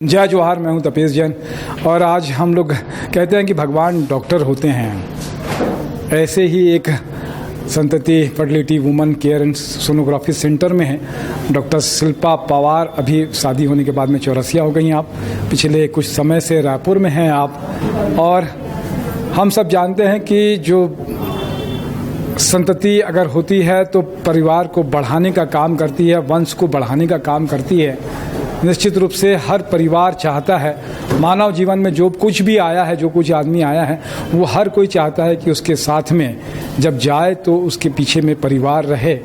जय जोहार, मैं हूं तपेश जैन और आज हम लोग कहते हैं कि भगवान डॉक्टर होते हैं। ऐसे ही एक संतति fertility woman care and sonography centre में है डॉक्टर शिल्पा पवार। अभी शादी होने के बाद में चौरसिया हो गई हैं आप। पिछले कुछ समय से रायपुर में हैं आप। और हम सब जानते हैं कि जो संतति अगर होती है तो परिवार को बढ़ाने का काम करती है, वंश को बढ़ाने का काम करती है। निश्चित रूप से हर परिवार चाहता है, मानव जीवन में जो कुछ भी आया है, जो कुछ आदमी आया है, वो हर कोई चाहता है कि उसके साथ में जब जाए तो उसके पीछे में परिवार रहे।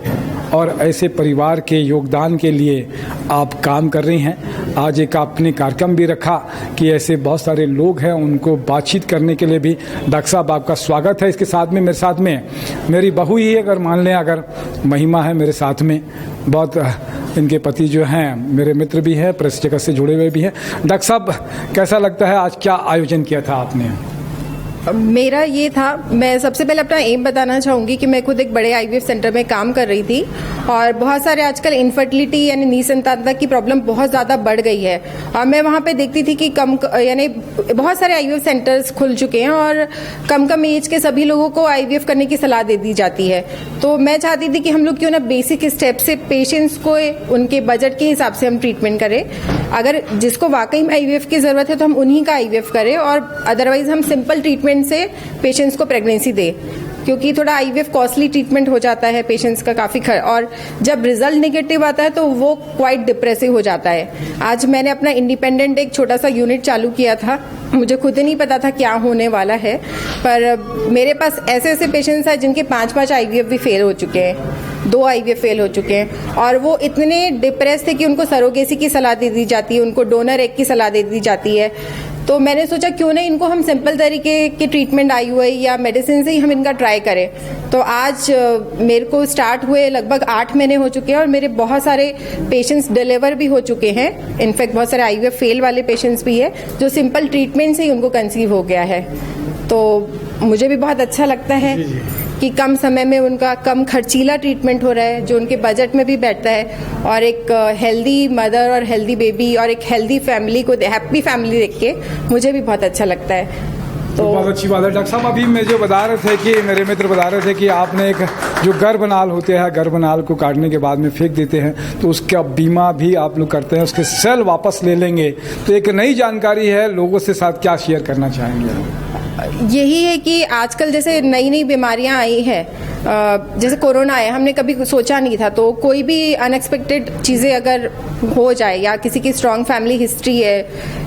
और ऐसे परिवार के योगदान के लिए आप काम कर रही हैं। आज एक आपने कार्यक्रम भी रखा कि ऐसे बहुत सारे लोग हैं, उनको बातचीत करने के लिए भी डॉक्टर साहब आपका स्वागत है। इसके साथ में मेरे साथ में मेरी बहू ही अगर मान लें, अगर महिमा है मेरे साथ में, बहुत इनके पति जो हैं मेरे मित्र भी हैं, प्रेस जगत से जुड़े हुए भी हैं। डॉक्टर साहब, कैसा लगता है, आज क्या आयोजन किया था आपने? मेरा ये था, मैं सबसे पहले अपना एम बताना चाहूँगी कि मैं खुद एक बड़े आईवीएफ सेंटर में काम कर रही थी और बहुत सारे आजकल इनफर्टिलिटी यानी निसंतानता की प्रॉब्लम बहुत ज़्यादा बढ़ गई है। और मैं वहाँ पे देखती थी कि यानी बहुत सारे आईवीएफ सेंटर्स खुल चुके हैं और कम एज के सभी लोगों को आईवीएफ करने की सलाह दे दी जाती है। तो मैं चाहती थी कि हम लोग क्यों ना बेसिक स्टेप से पेशेंट्स को उनके बजट के हिसाब से हम ट्रीटमेंट करें। अगर जिसको वाकई में आईवीएफ की ज़रूरत है तो हम उन्हीं का आईवीएफ करें और अदरवाइज हम सिंपल ट्रीटमेंट से पेशेंट्स को प्रेगनेंसी दे, क्योंकि थोड़ा आईवीएफ कॉस्टली ट्रीटमेंट हो जाता है पेशेंट्स का काफ़ी और जब रिजल्ट नेगेटिव आता है तो वो क्वाइट डिप्रेसिव हो जाता है। आज मैंने अपना इंडिपेंडेंट एक छोटा सा यूनिट चालू किया था। मुझे खुद नहीं पता था क्या होने वाला है, पर मेरे पास ऐसे ऐसे पेशेंट्स हैं जिनके 5 आईवीएफ भी फेल हो चुके हैं, 2 आईवीएफ फेल हो चुके हैं और वो इतने डिप्रेस थे कि उनको सरोगेसी की सलाह दे दी जाती है, उनको डोनर एग की सलाह दे दी जाती है। तो मैंने सोचा क्यों ना इनको हम सिंपल तरीके के ट्रीटमेंट IUI या मेडिसिन से ही हम इनका ट्राई करें। तो आज मेरे को स्टार्ट हुए लगभग 8 महीने हो चुके हैं और मेरे बहुत सारे पेशेंट्स डिलीवर भी हो चुके हैं। इनफैक्ट बहुत सारे IVF फेल वाले पेशेंट्स भी है जो सिंपल ट्रीटमेंट से ही उनको कंसीव हो गया है। तो मुझे भी बहुत अच्छा लगता है कि कम समय में उनका कम खर्चीला ट्रीटमेंट हो रहा है जो उनके बजट में भी बैठता है और एक हेल्दी मदर और हेल्दी बेबी और एक हेल्दी फैमिली को, हैप्पी फैमिली देख के मुझे भी बहुत अच्छा लगता है। तो बहुत अच्छी बात है। डॉक्टर साहब, अभी मैं जो बता रहे थे कि मेरे मित्र बता रहे थे कि आपने एक जो गर्भनाल होते हैं, गर्भनाल को काटने के बाद में फेंक देते हैं तो उसका बीमा भी आप लोग करते हैं, उसके सेल वापस ले लेंगे। तो एक नई जानकारी है, लोगों से साथ क्या शेयर करना चाहेंगे? यही है कि आजकल जैसे नई नई बीमारियां आई हैं, जैसे कोरोना आया, हमने कभी सोचा नहीं था। तो कोई भी अनएक्सपेक्टेड चीज़ें अगर हो जाए या किसी की स्ट्रॉन्ग फैमिली हिस्ट्री है,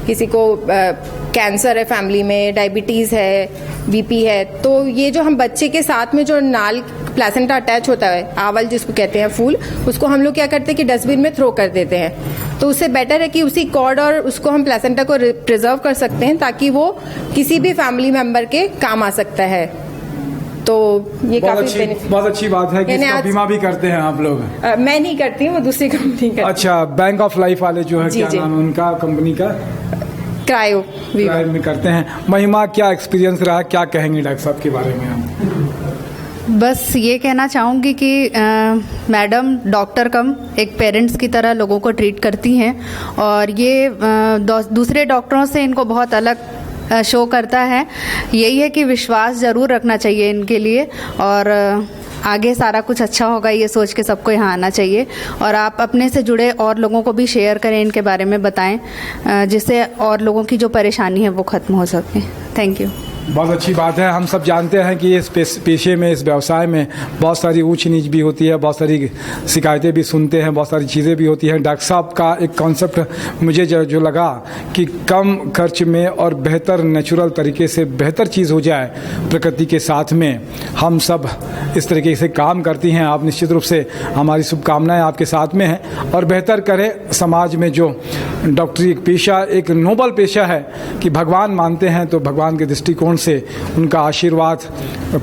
किसी को कैंसर है फैमिली में, डायबिटीज़ है, BP है, तो ये जो हम बच्चे के साथ में जो नाल प्लेसेंटा अटैच होता है, आवल जिसको कहते हैं फूल, उसको हम लोग क्या करते हैं कि डस्टबिन में थ्रो कर देते हैं। तो उससे बेटर है कि उसी कॉर्ड और उसको हम प्लेसेंटा को प्रिजर्व कर सकते हैं ताकि वो किसी भी फैमिली मेंबर के काम आ सकता है। तो ये बहुत अच्छी बात है कि इसका बीमा भी करते हैं आप लोग। मैं नहीं करती हूँ, वो दूसरी कंपनी करती है। अच्छा, बैंक ऑफ लाइफ वाले जो है, क्या नाम है उनका, कंपनी का? क्रायो में करते हैं। महिमा, क्या एक्सपीरियंस रहा, क्या कहेंगे डॉक्टर साहब के बारे में हम? बस ये कहना चाहूँगी कि मैडम डॉक्टर कम एक पेरेंट्स की तरह लोगों को ट्रीट करती हैं और ये दूसरे डॉक्टरों से इनको बहुत अलग शो करता है। यही है कि विश्वास ज़रूर रखना चाहिए इनके लिए और आगे सारा कुछ अच्छा होगा ये सोच के सबको यहाँ आना चाहिए। और आप अपने से जुड़े और लोगों को भी शेयर करें, इनके बारे में बताएं, जिससे और लोगों की जो परेशानी है वो ख़त्म हो सके। Thank you. बहुत अच्छी बात है। हम सब जानते हैं कि इस पेशे में, इस व्यवसाय में बहुत सारी ऊंच नीच भी होती है, बहुत सारी शिकायतें भी सुनते हैं, बहुत सारी चीज़ें भी होती हैं। डॉक्टर साहब का एक कॉन्सेप्ट मुझे जो लगा कि कम खर्च में और बेहतर नेचुरल तरीके से बेहतर चीज़ हो जाए प्रकृति के साथ में, हम सब इस तरीके से काम करती हैं। आप निश्चित रूप से, हमारी शुभकामनाएं आपके साथ में हैं और बेहतर करें। समाज में जो डॉक्टरी पेशा एक नोबल पेशा है कि भगवान मानते हैं, तो भगवान के दृष्टिकोण से उनका आशीर्वाद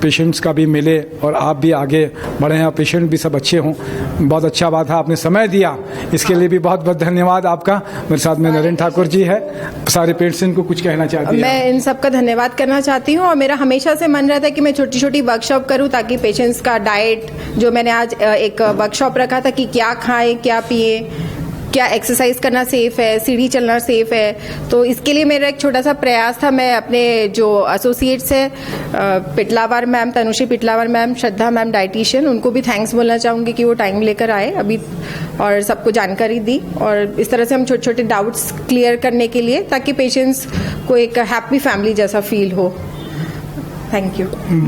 पेशेंट्स का भी मिले और आप भी आगे बढ़े हैं, पेशेंट भी सब अच्छे हों। बहुत अच्छा बात है, आपने समय दिया, इसके लिए भी बहुत बहुत धन्यवाद आपका। मेरे साथ में नरेंद्र ठाकुर जी है। सारे पेशेंट को कुछ कहना चाहती हैं? मैं इन सबका धन्यवाद करना चाहती हूँ और मेरा हमेशा से मन रहता है कि मैं छोटी छोटी वर्कशॉप करूँ ताकि पेशेंट्स का डाइट, जो मैंने आज एक वर्कशॉप रखा था कि क्या खाएं क्या पिए, क्या एक्सरसाइज करना सेफ है, सीढ़ी चलना सेफ है। तो इसके लिए मेरा एक छोटा सा प्रयास था, मैं अपने जो एसोसिएट्स है पिटलावर मैम, तनुश्री पिटलावर मैम, श्रद्धा मैम डाइटिशियन, उनको भी थैंक्स बोलना चाहूँगी कि वो टाइम लेकर आए अभी और सबको जानकारी दी, और इस तरह से हम छोटे छोटे डाउट्स क्लियर करने के लिए, ताकि पेशेंट्स को एक हैप्पी फैमिली जैसा फील हो। Thank you.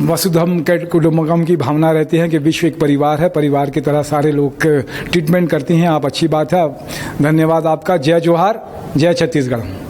वसुधैव कुटुंबकम की भावना रहती है कि विश्व एक परिवार है, परिवार की तरह सारे लोग ट्रीटमेंट करती हैं आप, अच्छी बात है। धन्यवाद आपका। जय जोहार, जय छत्तीसगढ़।